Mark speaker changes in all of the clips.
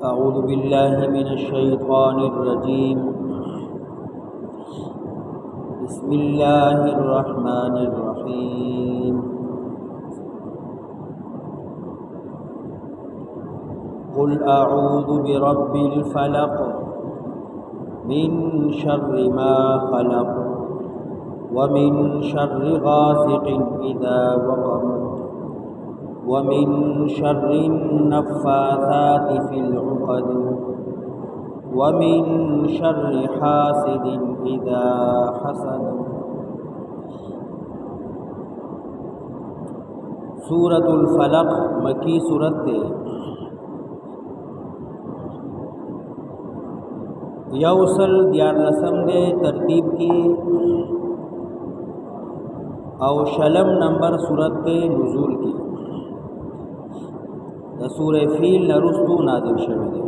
Speaker 1: أعوذ بالله من الشيطان الرجيم. بسم الله الرحمن الرحيم. قل أعوذ برب الفلق من شر ما خلق ومن شر غاسق إذا وقب ومن شر النفاثات في العقد ومن شر حاسد إذا حسد. سورة الفلق مکی سورت ہے. یوصل دیار رسم دے ترتیب کی او شلم نمبر سورت دے نزول کی. دا سورہ فیل نرستو نازل شوه دی.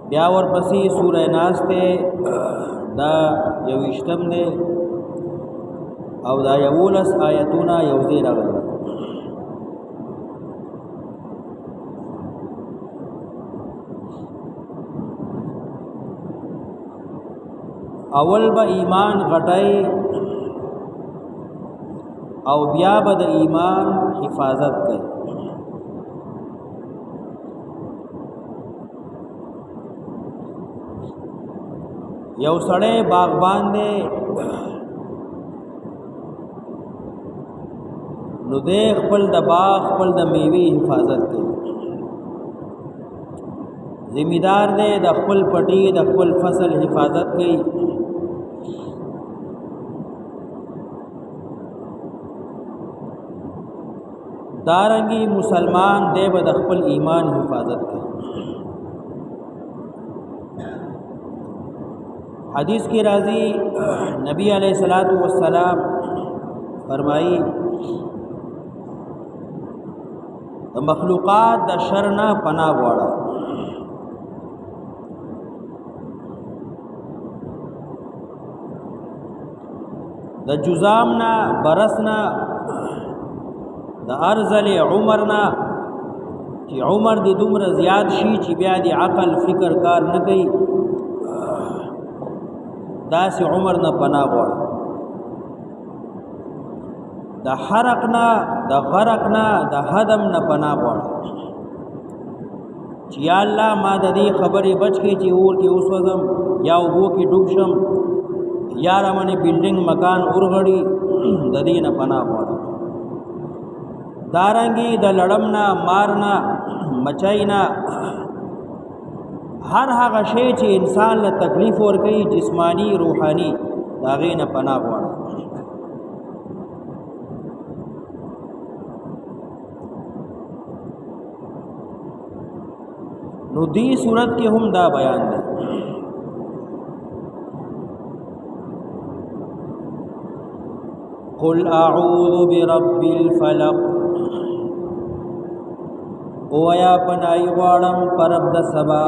Speaker 1: بیا ورپسې سورہ ناس تے دا یوشتم دے او دا یولس آیتونا یوزی راغلی. اول با ایمان غټای او بیا به د ایمان حفاظت کوي. یو سړی باغبان دی نو دی خپل د باغ خپل د میوې حفاظت کوي. ذمہدار دی د خپل پټي د خپل فصل حفاظت کوي. دارنگی مسلمان دے با د خپل ایمان حفاظت کوي. حدیث کی راضی نبی علیہ السلام فرمائی د مخلوقات د شر نه پناه غواړه. د جزام نه برس نه د ارزل عمرنا چې عمر دې دومره زیات شي چې بیا دې عقل فکر کار نه کوي داسې عمر نه پناه غواړه. د حرق نه د غرق نه د هدم نه پناه غواړه چې یا الله ما د دې خبرې بچ کړي چې اور کې وسوځم یا اوبو کې ډوب شم یا رمنې بلډینګ مکان اورغړي د دې نه پناه غواړه. دارنگی د لړمنا مارنا مچاینا هر هغه شی چې انسان له تکلیف ورکوي جسمانی روحانی دا غي نه پناه غواړي. نو دی صورت کې هم دا بیان دی. قل اعوذ برب الفلق اویا پناہی غواړم پرب د سبا.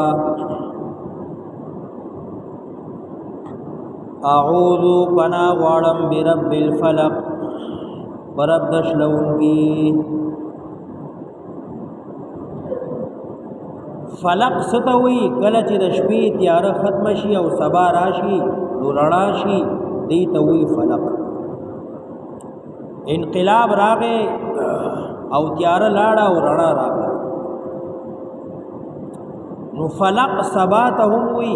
Speaker 1: اعوذ پناه غواړم برب الفلق پرب د شلونکي. فلق ستوي کله چې د شپې تیاره ختم شي او سبا راشي نو رڼا شي دی ته وی فلق. انقلاب راغې او تیاره لاړه او رڼا راغله نو فلق سبا ته هم وي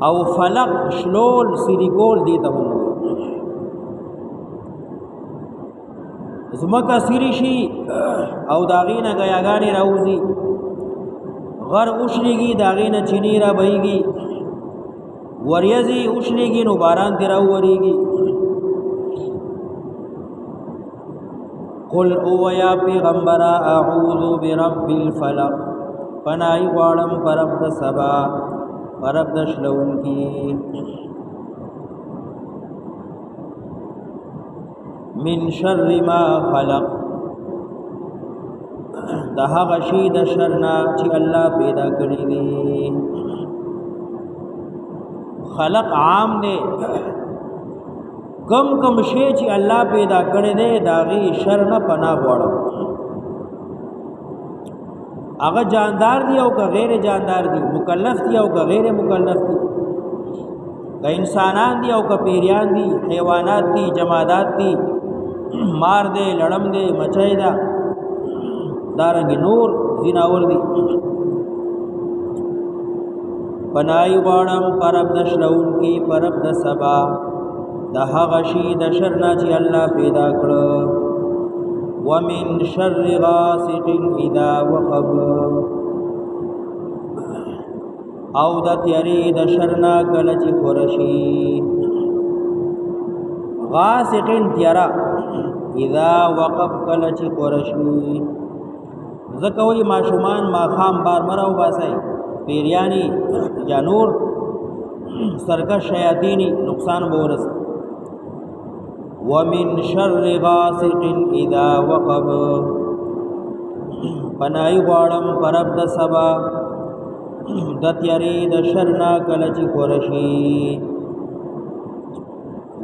Speaker 1: او فلق شلول سریکول دی ته هم وي. زمکه سری شي او داغینه غیاګانی راوځي غر اوشلیږي داغینه چینی را بهيږي وریځي اوشلیږي نو باران دی راووريږي. قل او یا پیغمبر اعوذ برب الفلق پناہی غواړم پرب د سبا پرب د شلونکي. من شر ما خلق د هغه شی د شر نه چې الله پیدا کړی دی. خلق عام دی کم کم شی چې الله پیدا کړی دی داغي شر نه پناه غواړم هغه جاندار دی او که غیر جاندار دی مکلف دی او که غیر مکلف دی که انسانان دی او که پیریان دی حیوانات دی جمادات دی مار دی لړم دی مچای دا دارنګ نور زیناور دی پنای غواړم پرب د شلون کی پرب د سبا د هغه شی د شر نه چې الله پیدا کړو ومن شر غاسق اذا وقب او د تیری د شر نه کله چې خورشي غاسق تیرا اذا وقب کله چې خورشي زکوی ماشومان ماخام بار مراو باسي پیریانی یا نور سرکش شیاطینی نقصان بورس ومن شر غاسق اذا وقب پنای غواړم پرب د سبا د تیری د شرنا کله چې خورشي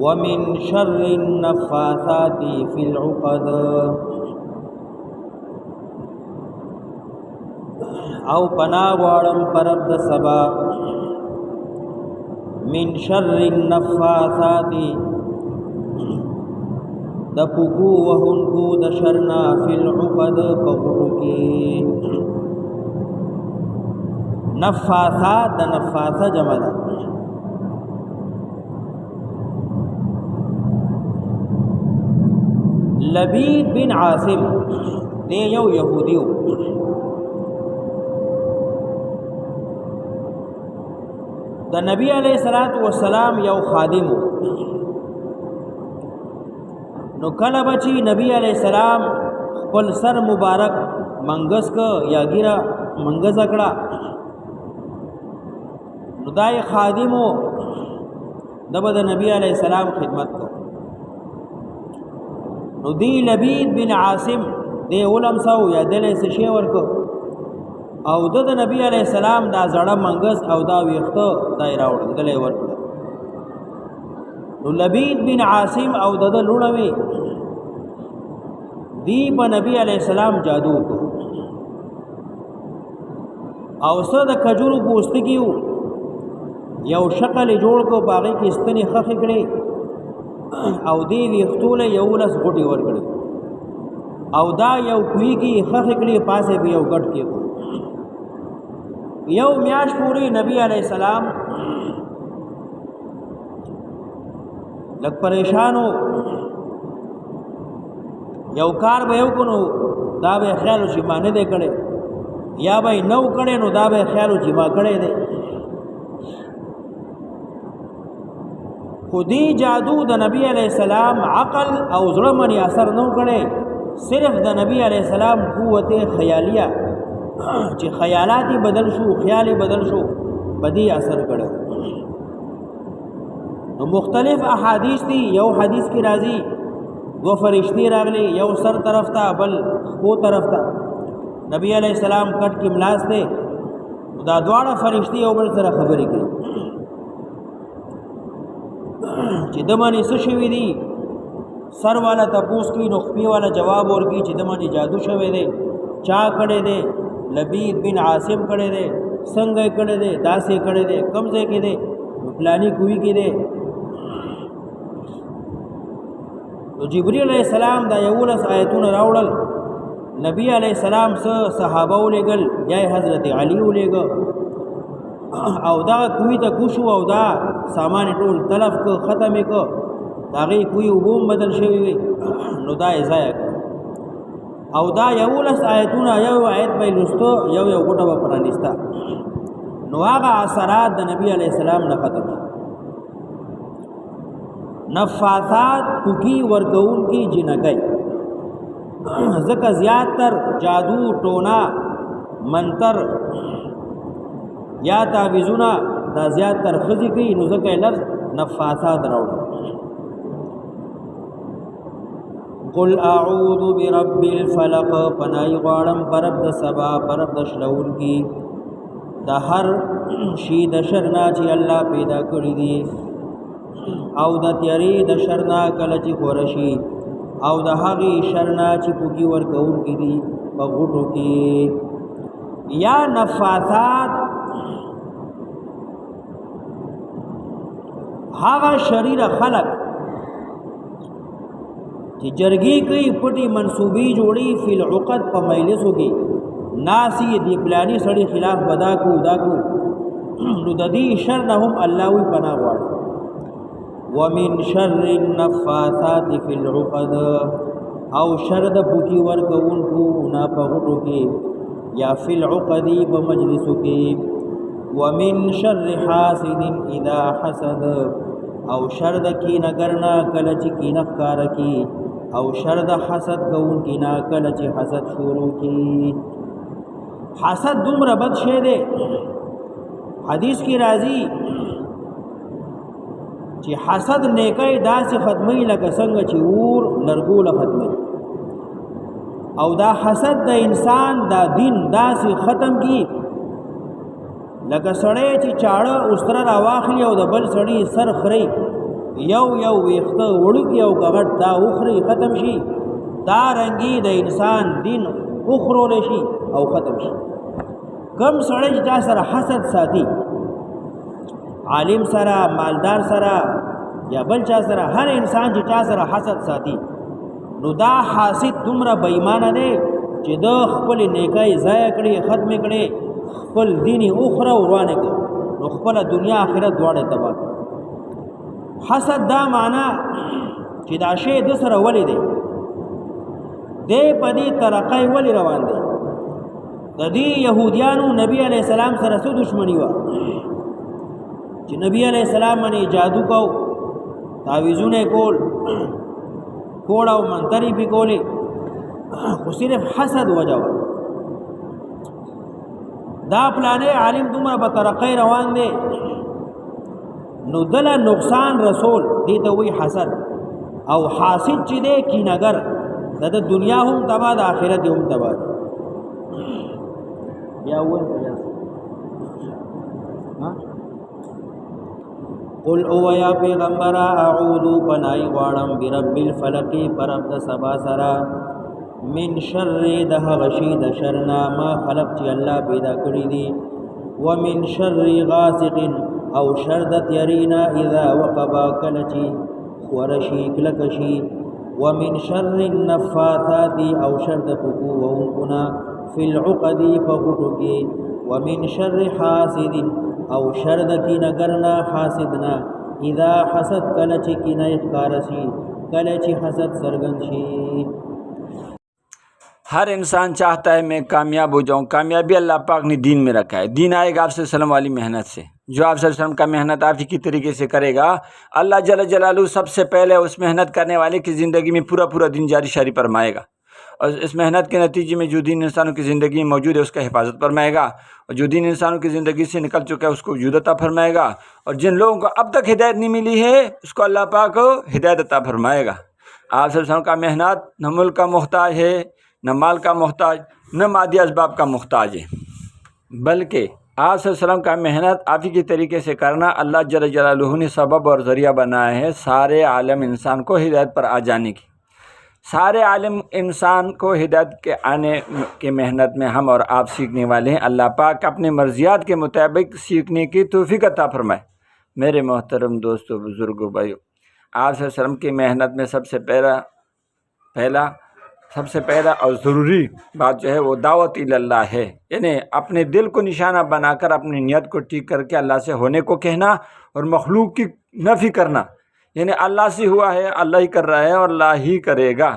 Speaker 1: ومن شر النفاثات في العقد او پنا غواړم پرب د سبا من شر النفاثات د پوکو وهونکو د شرنا فی العقد پغړو کې نفاثات د نفاثه جمع ده لبید بن عاصم دی یو یهودیو د نبی علیہ الصلوۃ والسلام یو خادمو نو کله بچی نبی علیہ السلام خپل سر مبارک منګس ک یا ګیرا منګس کړه نو دای خادمو دبد نبی علیہ السلام خدمت کو نو دی لبید بن عاصم دی علم سو یا دلې سشي ورکو او د نبی علیہ السلام دا زړه منګس او دا ویخته دای راوړل دلې ورکو نو لبید بن عاصم او د لونوي دی په نبی علیہ السلام جادو کو او صد کجورو پوست کیو یو شکل جوړ کو باغې کې استنی خخ کړي او دی ویختول یو لس غټي ور کړي او دا یو کوي کې خخ کړي پاسه به یو غټ کې یو میاش پوری نبی علیہ السلام لگ پریشانو یو کار به یو کنو دا به خیالو چې ما نه دی کړی یا به نو کړی نو دا به خیالو چې ما کړی دی خودی جادو د نبی علیہ السلام عقل او زړه باندې اثر نو کړی صرف د نبی علیہ السلام قوت خیالیه چې خیالاتي بدل شو خیالي بدل شو بدی اثر کړو نو مختلف احادیث دي یو حدیث کی راضی دو فرشتي راغلي یو سر طرف تا بل خو طرف تا نبی علیہ السلام کټ کی ملاس ته دا دواړه فرشتي یو بل سره خبرې کوي چې دمانې څه شوی دي سر والا تپوس کی نو خپي والا جواب ورکی چې دمانې جادو شوی دی چا کړي دی لبید بن عاصم کړي دی څنګه کړي دی داسې کړي دی کمزې کې دی پلانی کوي کې دی تو جبريل علیہ السلام دا یولس آیتون راوړل نبی علیہ السلام صحابه ولېګل یا حضرت علی ولېګ او دا کوي ته کوشو او دا سامان ټول تلف کو ختم کو داغي کوي وبوم بدل شوی وي نو دا ځای او دا یولس آیتون یو آیت به لستو یو غټه په پرانیستا نو هغه اثرات د نبی علیہ السلام نه ختم نفاثات کوکی ورګون کی جنګي زکه زیات تر جادو ټونا منتر یا تعویذونه دا زیات تر خزي کی نو زکه لفظ نفاثات راوړي قل اعوذ برب الفلق پنای غواړم پرب د سبا پرب د شلون کی د هر شی د شر نه چې الله پیدا کړی دی او د تیری د شرنا کله چې خورشي او د هغې شرنا چې پوکي ورکوونکي دي په غوټو کې یا نفاثات هغه شریر خلق چې جرګي کوي پټي منصوبي جوړي فی العقد په مجلسو کې ناسی دی پلانی سړي خلاف بدا کو دا کو نو د دې شر نه هم الله وی پناه غواړي ومن شر النفاثات فی العقد او شر د پوکي ورکوونکو نه په غوټو کې یا فی العقد په مجلسو کې ومن شر حاسد اذا حسد او شر د کینګرنا کله چې کینه ښکار کی او شر د حسد کوونکی نه کله چې حسد شروع کی حسد دومره بد شی دی حدیث کی راضی چې حسد نیکي داسې ختمي لکه څنګه چې اور لرګول ختمي او دا حسد د انسان دا دین داسې ختم کی لکه سړی چې چاړه اوستره راواخلي او د بل سړي سر خوري یو یو ویښته وړوکی او کغټ دا وخوري ختم شي دا رنګي د انسان دین وخورول شي او ختم شي کم سړی چې چا سره حسد ساتي عالم سره مالدار سره یا بل چا سره هر انسان چې چا سره حسد ساتي نو دا حاسد دومره بې ایمانه دی چې د خپل نیکۍ ضایع کړي ختم کړي خپل دینی اخرى وروانه کو نو خپل دنیا آخرت دواړه تباہ حسد دا معنا چې دا شی د سره ولې دی دې پدې ترقای ولې روان دی د دې يهوديانو نبی عليه السلام سره څه دښمنی و چې نبی عليه السلام باندې جادو کو تعویذونه کول کوړ او منتری به کولې خو صرف حسد وجو دا پلانې عالم دومره به ترقی روان دی نو دله نقصان رسول دی ته وی حسد او حاسد چې دی کینګر د دنیا هم تباہ د آخرت هم تباہ بیا ول قل او یا پیغمبر اعوذ پنای غواړم برب الفلق پرب د سبا سرا من شر ده غشی د شرنا ما خلق چې الله پیدا کړی دي ومن شر غاسق او شر د تیرینا اذا وقب کلچی ورشی کلکشی ومن شر النفاثات او شر د پکو وونکنا فی العقد فغټو کې ومن شر حاسد او شر د کینګرنا حاسدنا اذا حسد کلچی کینه ښکارشی کلچی حسد سرګن شي
Speaker 2: ہر انسان چاہتا ہے میں کامیاب ہو جاؤں. کامیابی اللہ پاک نے دین میں رکھا ہے. دین آئے گا آپ صلی اللہ علیہ وسلم والی محنت سے. جو آپ صلی اللہ علیہ وسلم کا محنت آپ ہی کی طریقے سے کرے گا اللہ جل جلالہ سب سے پہلے اس محنت کرنے والے کی زندگی میں پورا دین جاری شاری فرمائے گا اور اس محنت کے نتیجے میں جو دین انسانوں کی زندگی میں موجود ہے اس کا حفاظت فرمائے گا اور جو دین انسانوں کی زندگی سے نکل چکا ہے اس کو وجود عطا فرمائے گا اور جن لوگوں کو اب تک ہدایت نہیں ملی ہے اس کو اللہ پاک ہدایت عطا فرمائے گا. آپ صلی اللہ علیہ وسلم کا محنت نہ ملک کا محتاج ہے نہ مال کا محتاج نہ مادی اسباب کا محتاج ہے بلکہ آپ صلی اللہ علیہ وسلم کا محنت آپ ہی کے طریقے سے کرنا اللہ جل جلالہ نے سبب اور ذریعہ بنایا ہے سارے عالم انسان کو ہدایت پر آ جانے کی. سارے عالم انسان کو ہدایت کے آنے کی محنت میں ہم اور آپ سیکھنے والے ہیں. اللہ پاک اپنے مرضیات کے مطابق سیکھنے کی توفیق عطا فرمائے. میرے محترم دوستو بزرگوں بھائیو آپ صلی اللہ علیہ وسلم کی محنت میں سب سے پہلا اور ضروری بات جو ہے وہ دعوت اللہ ہے. یعنی اپنے دل کو نشانہ بنا کر اپنی نیت کو ٹھیک کر کے اللہ سے ہونے کو کہنا اور مخلوق کی نفی کرنا. یعنی اللہ سے ہوا ہے اللہ ہی کر رہا ہے اور اللہ ہی کرے گا.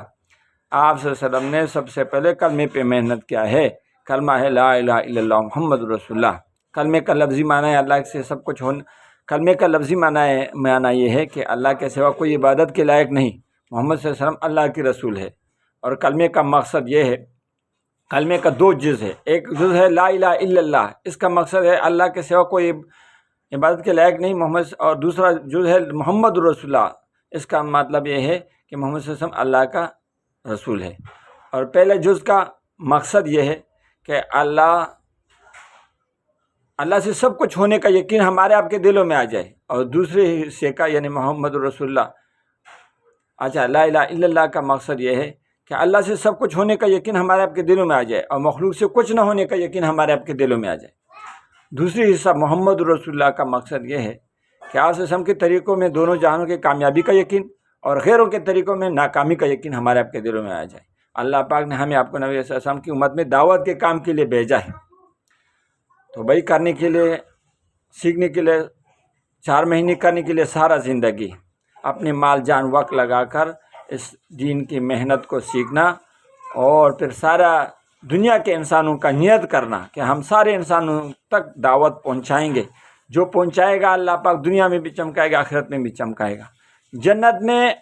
Speaker 2: آپ صلی اللہ علیہ وسلم نے سب سے پہلے کلمے پہ محنت کیا ہے. کلمہ ہے لا الہ الا اللہ محمد رسول اللہ. کلمے کا لفظی معنی ہے اللہ سے سب کچھ ہونا. کلمے کا لفظی معنی یہ ہے کہ اللہ کے سوا کوئی عبادت کے لائق نہیں. محمد صلی اللہ علیہ وسلم اللہ کے رسول ہے. اور کلمے کا مقصد یہ ہے کلمے کا دو جز ہے. ایک جز ہے لا الہ الا اللہ اس کا مقصد ہے اللہ کے سوا کوئی عبادت کے لائق نہیں محمد. اور دوسرا جز ہے محمد رسول اللہ اس کا مطلب یہ ہے کہ محمد صلی اللہ علیہ وسلم اللہ کا رسول ہے. اور پہلے جز کا مقصد یہ ہے کہ اللہ اللہ سے سب کچھ ہونے کا یقین ہمارے آپ کے دلوں میں آ جائے، اور دوسرے حصے کا یعنی محمد رسول اللہ، اچھا لا الہ الا اللہ کا مقصد یہ ہے کہ اللہ سے سب کچھ ہونے کا یقین ہمارے آپ کے دلوں میں آ جائے، اور مخلوق سے کچھ نہ ہونے کا یقین ہمارے آپ کے دلوں میں آ جائے۔ دوسری حصہ محمد رسول اللہ کا مقصد یہ ہے کہ آپ وسلم کے طریقوں میں دونوں جہانوں کی کامیابی کا یقین اور غیروں کے طریقوں میں ناکامی کا یقین ہمارے آپ کے دلوں میں آ جائے۔ اللہ پاک نے ہمیں آپ کو نبی صلی اللہ علیہ وسلم کی امت میں دعوت کے کام کے لیے بھیجا ہے، تو بھائی کرنے کے لیے، سیکھنے کے لیے، 4 مہینے کرنے کے لیے سارا زندگی اپنے مال جان وقت لگا کر اس دین کی محنت کو سیکھنا، اور پھر سارا دنیا کے انسانوں کا نیت کرنا کہ ہم سارے انسانوں تک دعوت پہنچائیں گے۔ جو پہنچائے گا اللہ پاک دنیا میں بھی چمکائے گا، آخرت میں بھی چمکائے گا۔ جنت میں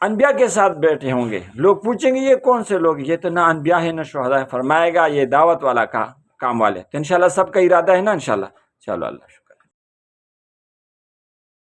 Speaker 2: انبیاء کے ساتھ بیٹھے ہوں گے، لوگ پوچھیں گے یہ کون سے لوگ، یہ تو نہ انبیاء ہے نہ شہداء ہے، فرمائے گا یہ دعوت والا کام والے۔ تو انشاءاللہ سب کا ارادہ ہے نا انشاءاللہ۔ چلو اللہ